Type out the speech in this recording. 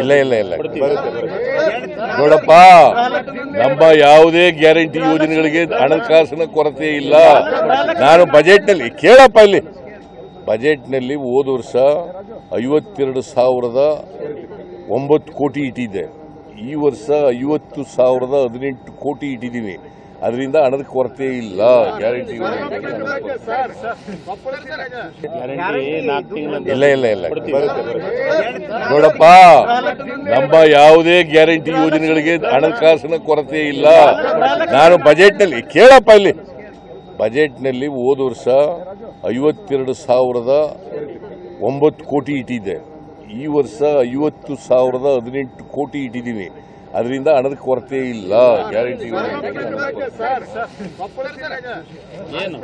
ಇಲ್ಲ ಇಲ್ಲ ಇಲ್ಲ ನೋಡಪ್ಪ, ನಮ್ಮ ಯಾವುದೇ ಗ್ಯಾರಂಟಿ ಯೋಜನೆಗಳಿಗೆ ಹಣಕಾಸಿನ ಕೊರತೆ ಇಲ್ಲ. ನಾನು ಬಜೆಟ್ನಲ್ಲಿ ಕೇಳಪ್ಪ, ಇಲ್ಲಿ ಬಜೆಟ್ನಲ್ಲಿ ಹೋದ ವರ್ಷ 52,009 ಕೋಟಿ ಇಟ್ಟಿದ್ದೆ. ಈ ವರ್ಷ 50,018 ಕೋಟಿ ಇಟ್ಟಿದ್ದೀನಿ. ಅದರಿಂದ ಹಣದ ಕೊರತೆ ಇಲ್ಲ. ಗ್ಯಾರಂಟಿ ಇಲ್ಲ ಇಲ್ಲ ಇಲ್ಲ ನೋಡಪ್ಪ, ನಮ್ಮ ಯಾವುದೇ ಗ್ಯಾರಂಟಿ ಯೋಜನೆಗಳಿಗೆ ಹಣಕಾಸಿನ ಕೊರತೆ ಇಲ್ಲ. ನಾನು ಬಜೆಟ್ನಲ್ಲಿ ಕೇಳಪ್ಪ, ಇಲ್ಲಿ ಬಜೆಟ್ನಲ್ಲಿ ಹೋದ ವರ್ಷ 52,009 ಕೋಟಿ ಇಟ್ಟಿದ್ದೆ. ಈ ವರ್ಷ 50,018 ಕೋಟಿ ಇಟ್ಟಿದ್ದೀನಿ. ಅದರಿಂದ ಹಣದ ಕೊರತೆ ಇಲ್ಲ. ಗ್ಯಾರಂಟಿ ಏನು